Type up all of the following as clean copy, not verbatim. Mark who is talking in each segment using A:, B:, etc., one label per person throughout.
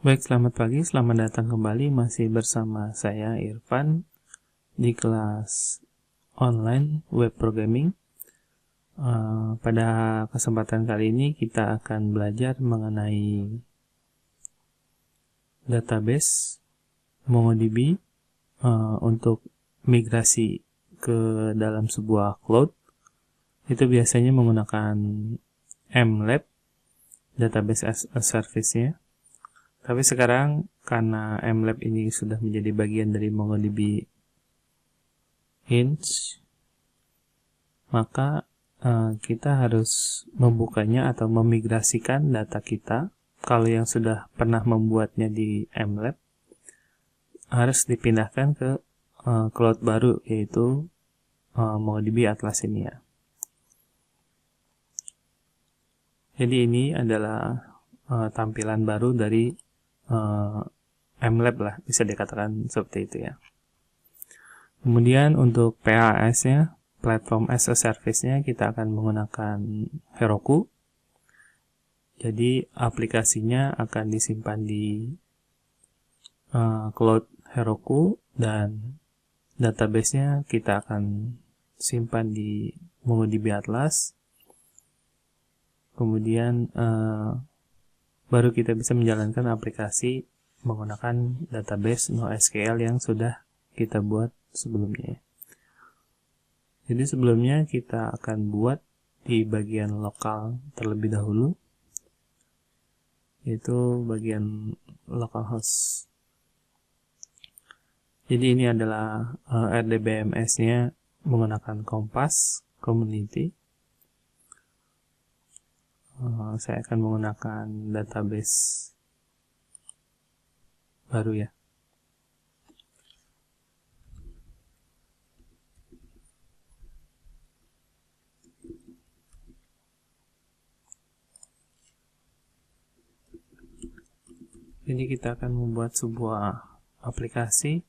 A: Baik, selamat pagi, selamat datang kembali masih bersama saya Irfan di kelas online web programming. Pada kesempatan kali ini kita akan belajar mengenai database MongoDB untuk migrasi ke dalam sebuah cloud. Itu biasanya menggunakan MLab, database as a service-nya. Tapi sekarang karena MLab ini sudah menjadi bagian dari MongoDB Hinge, maka kita harus membukanya atau memigrasikan data kita. Kalau yang sudah pernah membuatnya di MLab, harus dipindahkan ke cloud baru, yaitu MongoDB Atlas ini ya. Jadi ini adalah tampilan baru dari MLab lah, bisa dikatakan seperti itu ya. Kemudian untuk PaaS-nya, Platform as a Service-nya, kita akan menggunakan Heroku. Jadi aplikasinya akan disimpan di cloud Heroku dan database-nya kita akan simpan di MongoDB Atlas. Kemudian baru kita bisa menjalankan aplikasi menggunakan database NoSQL yang sudah kita buat sebelumnya. Jadi sebelumnya kita akan buat di bagian lokal terlebih dahulu, yaitu bagian localhost. Jadi ini adalah RDBMS-nya menggunakan Kompas Community. Saya akan menggunakan database baru ya. Jadi kita akan membuat sebuah aplikasi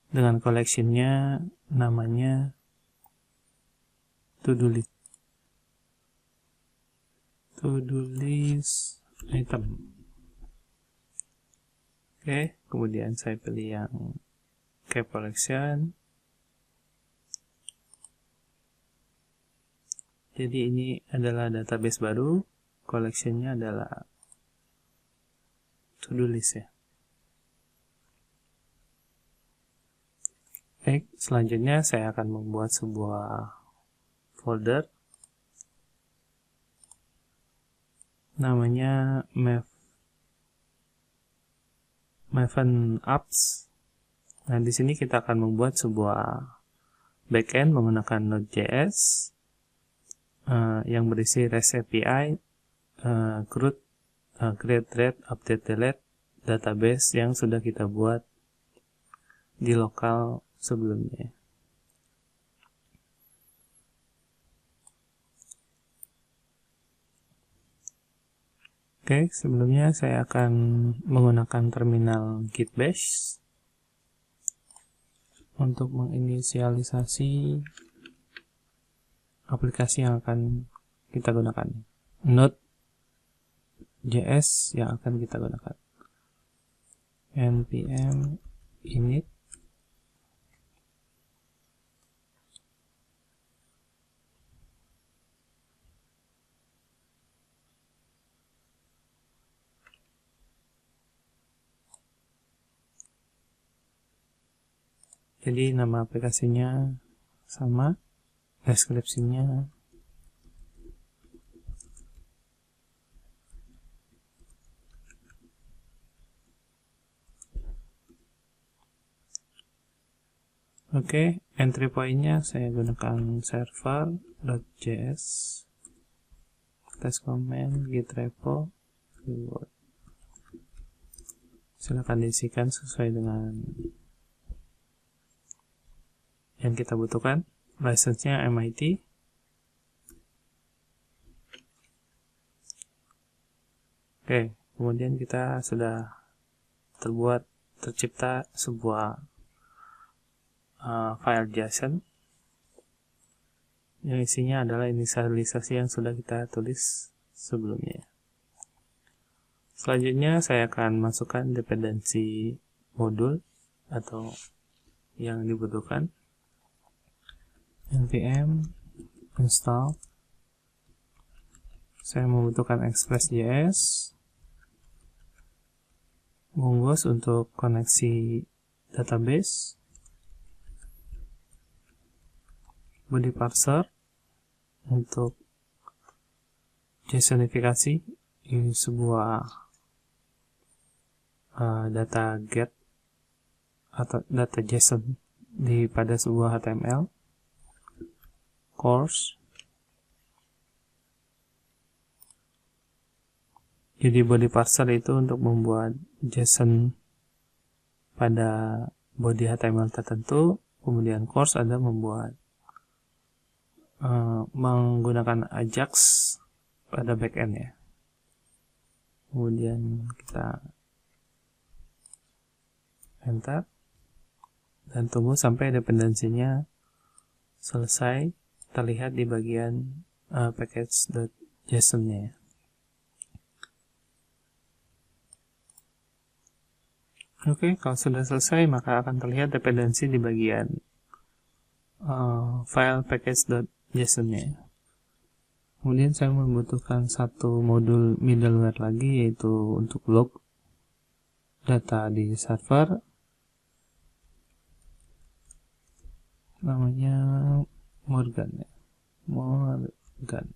A: dengan collection-nya namanya to-do list item. Oke, kemudian saya pilih yang Cap Collection. Jadi ini adalah database baru, collection-nya adalah to-do list ya. Baik, selanjutnya saya akan membuat sebuah folder namanya Maven Apps. Nah, di sini kita akan membuat sebuah backend menggunakan Node.js yang berisi REST API, create, read, update, delete database yang sudah kita buat di lokal sebelumnya. Oke, sebelumnya saya akan menggunakan terminal Git Bash untuk menginisialisasi aplikasi yang akan kita gunakan. Node.js yang akan kita gunakan. npm init Jadi nama aplikasinya sama, deskripsinya oke, entry point-nya saya gunakan server.js, test command, git repo, reward. Silakan diisikan sesuai dengan yang kita butuhkan. License-nya MIT. Oke, kemudian kita sudah tercipta sebuah file JSON yang isinya adalah inisialisasi yang sudah kita tulis sebelumnya. Selanjutnya saya akan masukkan dependensi modul atau yang dibutuhkan. npm install. Saya membutuhkan Express.js, Mongoose untuk koneksi database, body parser untuk JSONifikasi ini sebuah data get atau data JSON pada sebuah HTML, course. Jadi body parser itu untuk membuat JSON pada body HTML tertentu, kemudian course ada membuat menggunakan Ajax pada backend ya. Kemudian kita enter dan tunggu sampai dependensinya selesai terlihat di bagian package.json-nya. Oke, kalau sudah selesai maka akan terlihat dependensi di bagian file package.json-nya. Kemudian saya membutuhkan satu modul middleware lagi, yaitu untuk log data di server. Namanya Morgan ya. Morgan.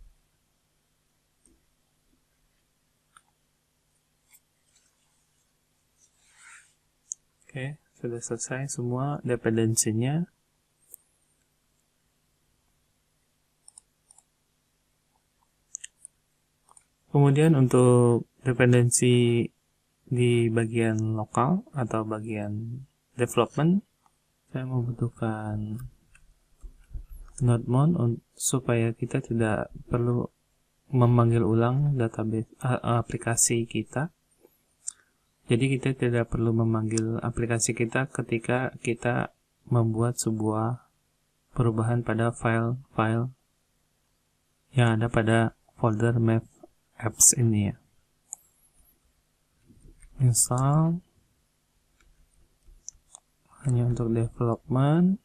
A: Oke, sudah selesai semua dependensinya. Kemudian untuk dependensi di bagian lokal atau bagian development, saya membutuhkan nodemon supaya kita tidak perlu memanggil ulang database aplikasi kita. Jadi kita tidak perlu memanggil aplikasi kita ketika kita membuat sebuah perubahan pada file-file yang ada pada folder map apps ini ya. Install hanya untuk development,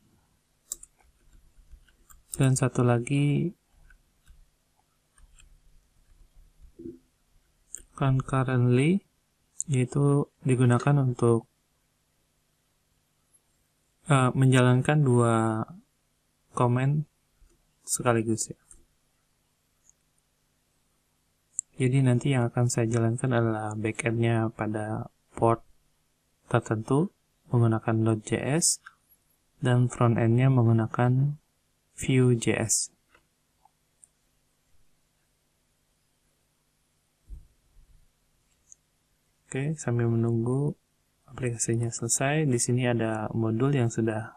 A: dan satu lagi concurrently, yaitu digunakan untuk menjalankan dua command sekaligus ya. Jadi nanti yang akan saya jalankan adalah backend-nya pada port tertentu menggunakan Node.js dan front-end-nya menggunakan Vue.js. Oke, sambil menunggu aplikasinya selesai, di sini ada modul yang sudah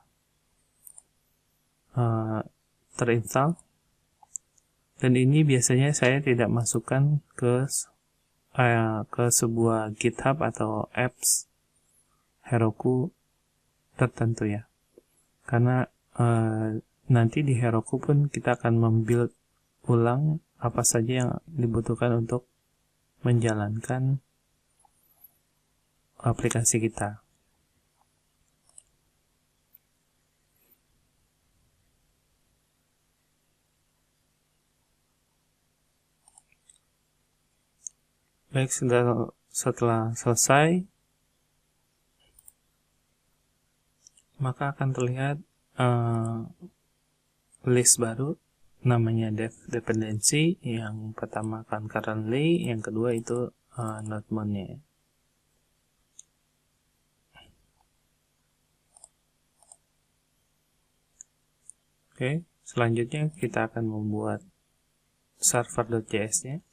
A: terinstall. Dan ini biasanya saya tidak masukkan ke sebuah GitHub atau apps Heroku tertentu ya. Karena nanti di Heroku pun kita akan membuild ulang apa saja yang dibutuhkan untuk menjalankan aplikasi kita. Baik, setelah selesai, maka akan terlihat list baru, namanya dependency. Yang pertama concurrently, yang kedua itu nodemon-nya. Oke, selanjutnya kita akan membuat server.js-nya.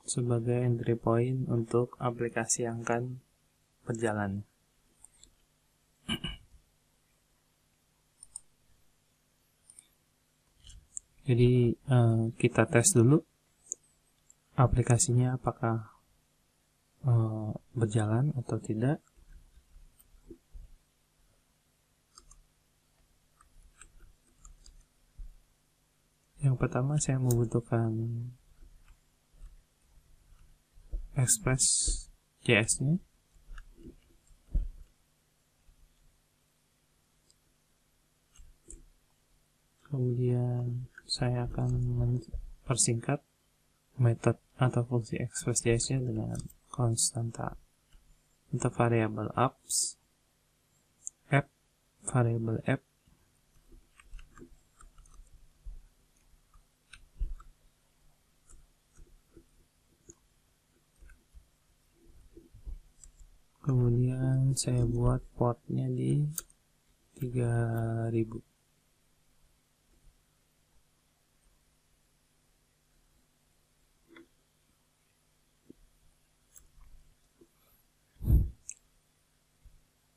A: Sebagai entry point untuk aplikasi yang akan berjalan. Jadi kita tes dulu aplikasinya apakah berjalan atau tidak. Yang pertama saya membutuhkan Express.js-nya. Kemudian saya akan mempersingkat metode atau fungsi Express.js-nya dengan konstanta untuk variabel apps, app, variabel app, kemudian saya buat portnya di 3000.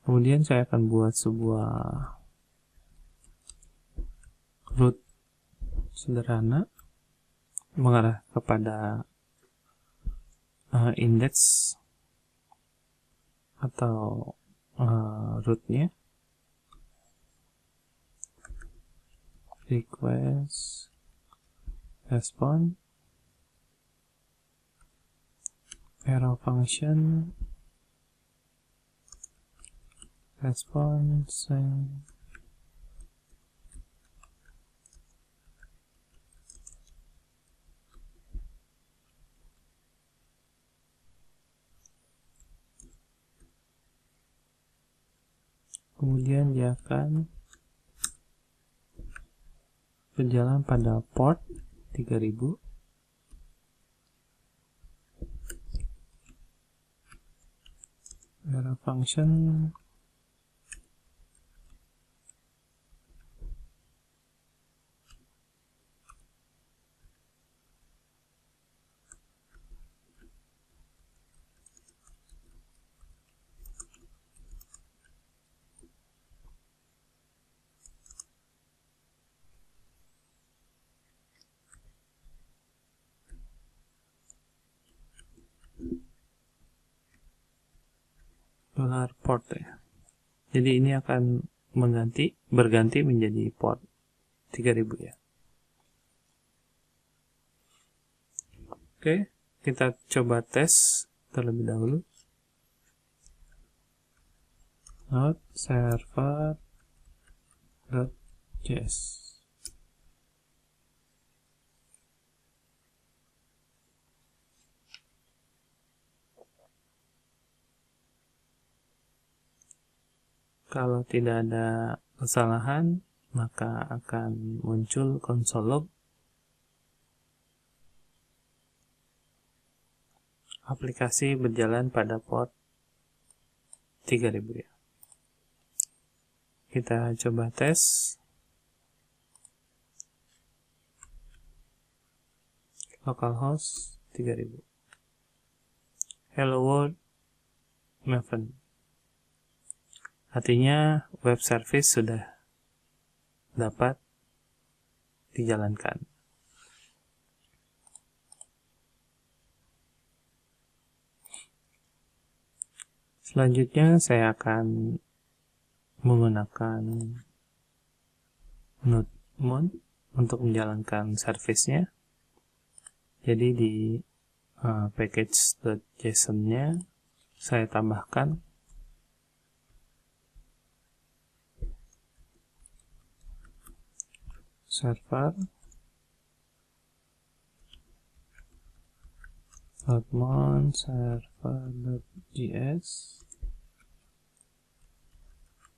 A: Kemudian saya akan buat sebuah root sederhana mengarah kepada indeks atau rootnya, request, respond, arrow function, response, kemudian dia akan berjalan pada port 3000. Arrow function $port ya. Jadi ini akan berganti menjadi port 3000 ya. Oke, kita coba tes terlebih dahulu. Node server.js. Kalau tidak ada kesalahan, maka akan muncul console log. Aplikasi berjalan pada port 3000 ya. Kita coba tes. Localhost 3000. Hello world Maven. Artinya web service sudah dapat dijalankan. Selanjutnya saya akan menggunakan node untuk menjalankan service-nya. Jadi di package.json-nya saya tambahkan server .mon server.js,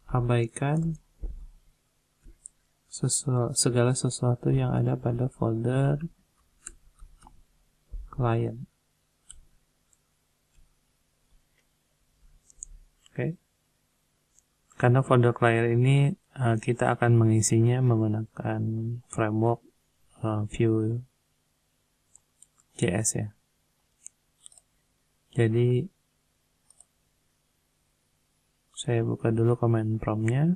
A: abaikan segala sesuatu yang ada pada folder client. Oke. Karena folder client ini kita akan mengisinya menggunakan framework Vue.js ya. Jadi saya buka dulu command prompt-nya.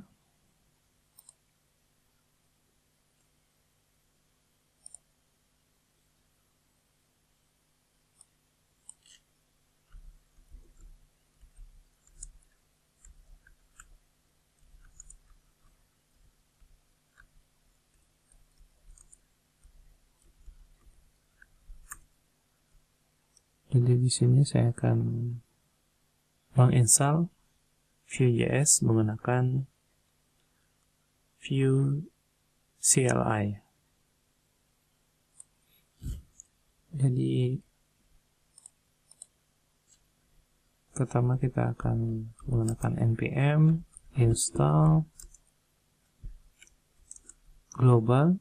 A: Jadi di sini saya akan menginstal Vue.js menggunakan Vue CLI. Jadi pertama kita akan menggunakan npm install global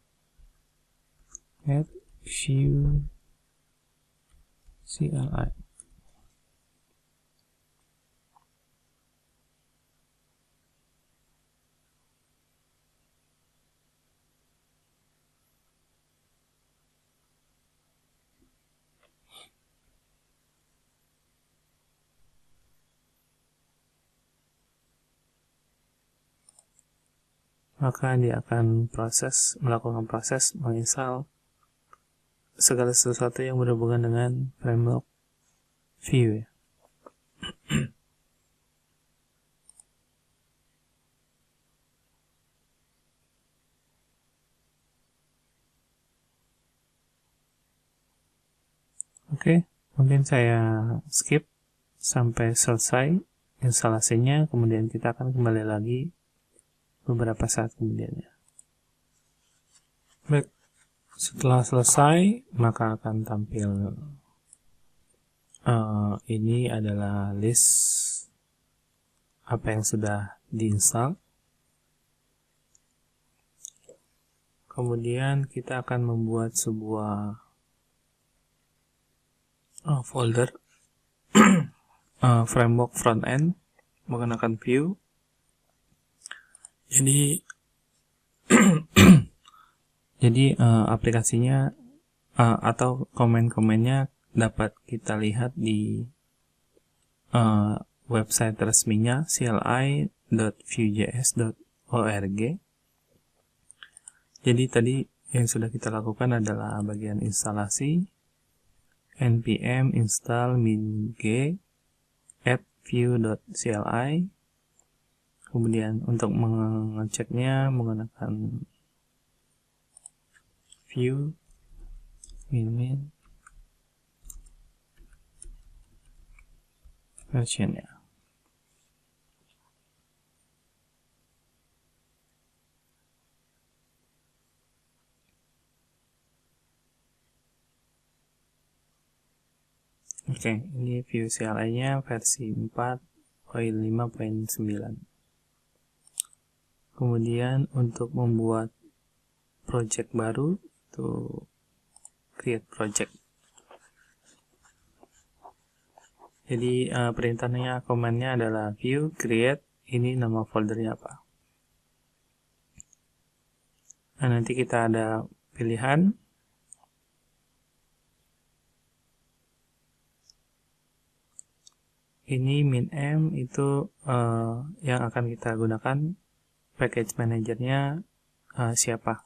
A: add Vue CLI. Maka dia akan melakukan proses menginstal segala sesuatu yang berhubungan dengan framework Vue. Oke, mungkin saya skip sampai selesai instalasinya, kemudian kita akan kembali lagi beberapa saat kemudiannya. Baik, setelah selesai maka akan tampil ini adalah list apa yang sudah diinstal. Kemudian kita akan membuat sebuah folder framework front-end menggunakan Vue. Jadi aplikasinya atau komen-komennya dapat kita lihat di website resminya cli.vuejs.org. Jadi tadi yang sudah kita lakukan adalah bagian instalasi npm install min-g add vue.cli. Kemudian untuk mengeceknya menggunakan vue min versionnya. Oke, ini Vue CLI-nya versi 4.5.9. Kemudian untuk membuat project baru itu create project. Jadi perintahnya, komannya adalah vue create, ini nama foldernya apa. Nah, nanti kita ada pilihan. Ini min-m itu yang akan kita gunakan, package manajernya siapa.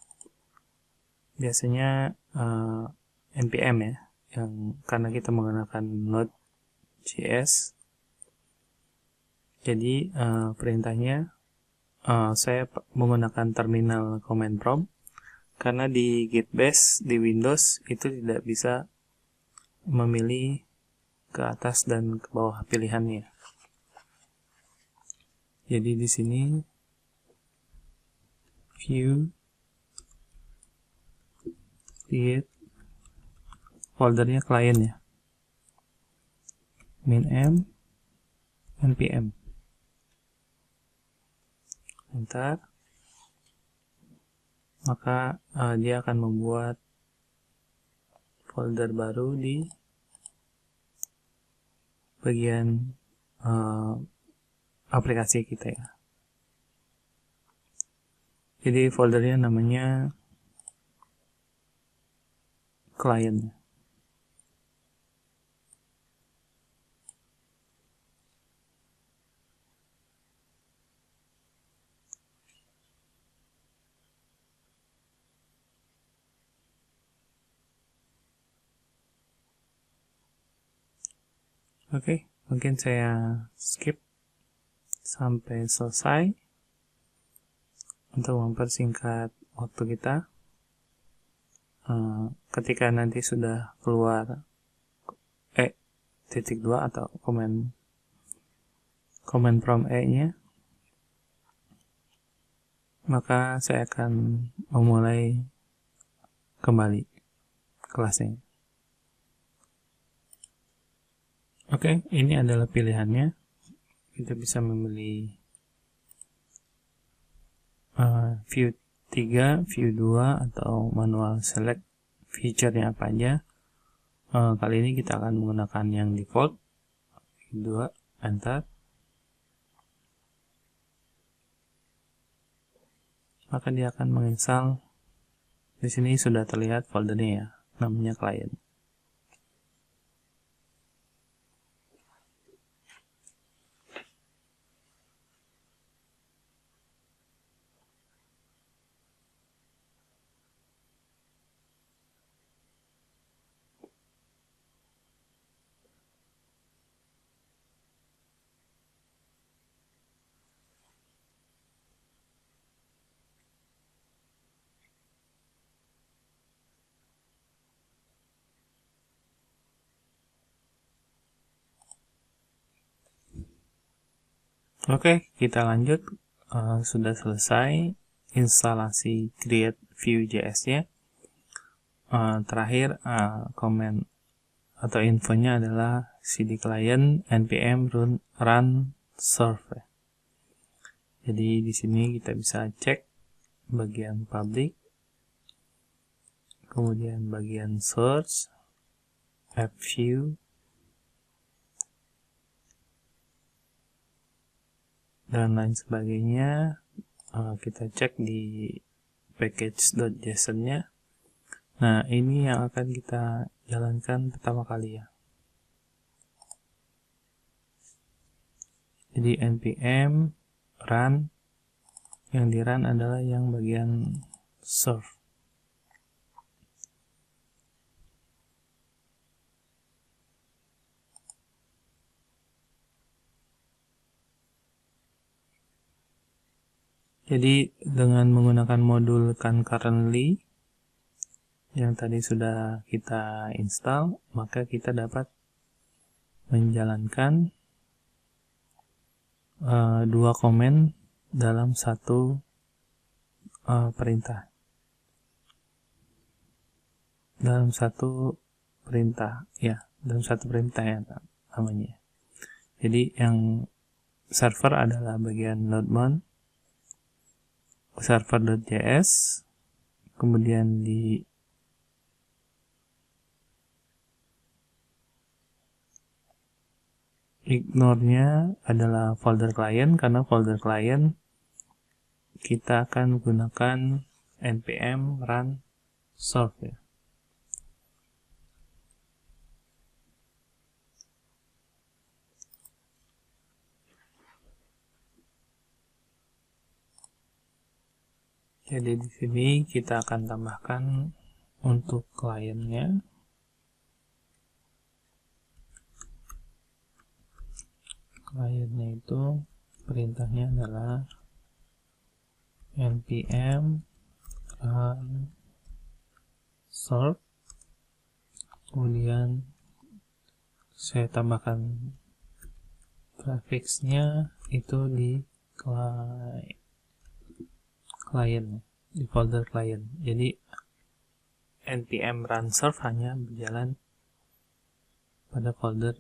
A: Biasanya npm ya, yang karena kita menggunakan Node.js. Jadi perintahnya saya menggunakan terminal command prompt karena di Git Bash di Windows itu tidak bisa memilih ke atas dan ke bawah pilihannya. Jadi di sini Vue create foldernya klien ya, min-m npm. Enter. Maka dia akan membuat folder baru di bagian aplikasi kita ya. Jadi foldernya namanya client. Oke, mungkin saya skip sampai selesai untuk mempersingkat waktu kita. Ketika nanti sudah keluar titik 2 atau command prompt E-nya, maka saya akan memulai kembali kelasnya. Oke, ini adalah pilihannya. Kita bisa memilih view 3, view 2, atau manual select feature-nya apa aja. Kali ini kita akan menggunakan yang default, view 2, enter. Maka dia akan menginstal. Di sini sudah terlihat foldernya ya, namanya client. Oke, kita lanjut. Sudah selesai instalasi create view.js-nya. Terakhir, komen atau infonya adalah cd client npm run serve. Jadi di sini kita bisa cek bagian public, kemudian bagian search, app view, dan lain sebagainya. Kita cek di package.json-nya. Nah, ini yang akan kita jalankan pertama kali ya. Jadi npm run, yang di run adalah yang bagian serve. Jadi dengan menggunakan modul concurrently yang tadi sudah kita install, maka kita dapat menjalankan dua komen dalam satu perintah. Dalam satu perintah ya namanya. Jadi yang server adalah bagian node-mount server.js, kemudian di ignore-nya adalah folder client, karena folder client kita akan menggunakan npm run serve ya. Jadi di sini kita akan tambahkan untuk kliennya. Kliennya itu perintahnya adalah npm run serve. Kemudian saya tambahkan prefixnya itu di client, di folder client. Jadi npm run serve hanya berjalan pada folder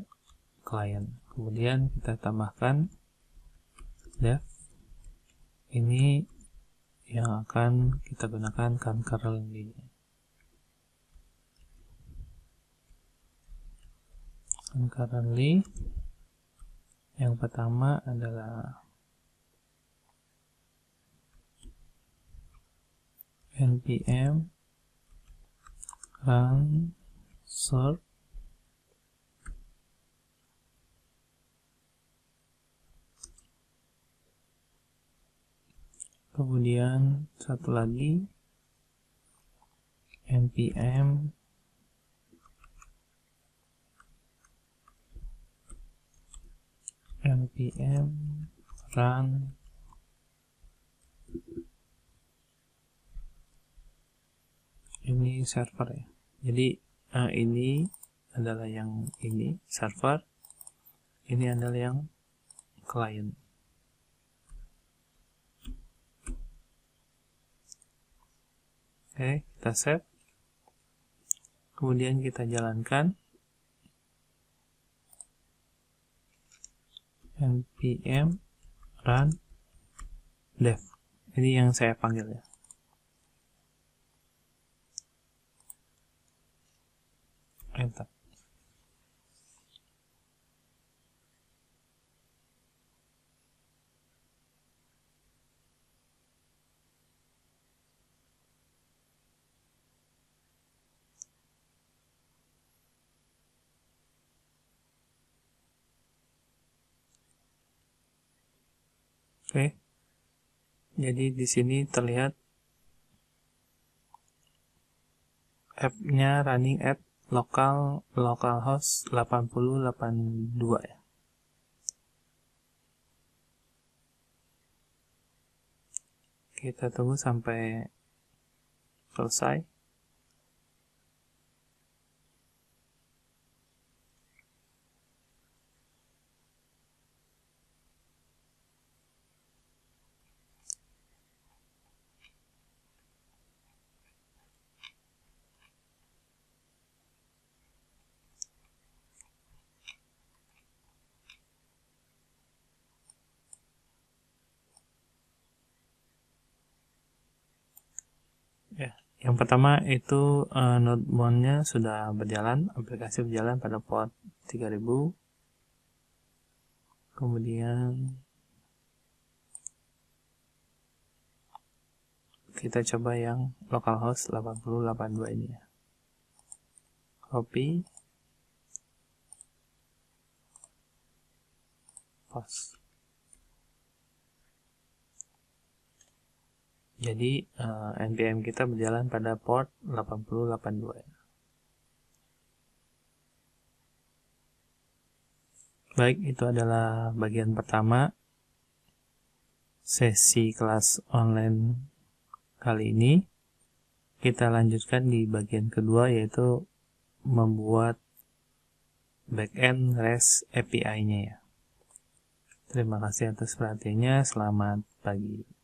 A: client. Kemudian kita tambahkan dev, ini yang akan kita gunakan concurrently. Concurrently yang pertama adalah npm run serve, kemudian satu lagi npm run ini server ya. Jadi ini adalah yang ini, server. Ini adalah yang client. Oke, kita save. Kemudian kita jalankan. npm run dev. Ini yang saya panggil ya. Enter. Oke. Jadi di sini terlihat app-nya running at localhost 8082 ya. Kita tunggu sampai selesai. Ya, yang pertama itu nodemon-nya sudah berjalan, aplikasi berjalan pada port 3000. Kemudian kita coba yang localhost 8082 ini ya. Copy, paste. Jadi npm kita berjalan pada port 8082 ya. Baik, itu adalah bagian pertama sesi kelas online kali ini. Kita lanjutkan di bagian kedua, yaitu membuat backend REST API-nya ya. Terima kasih atas perhatiannya. Selamat pagi.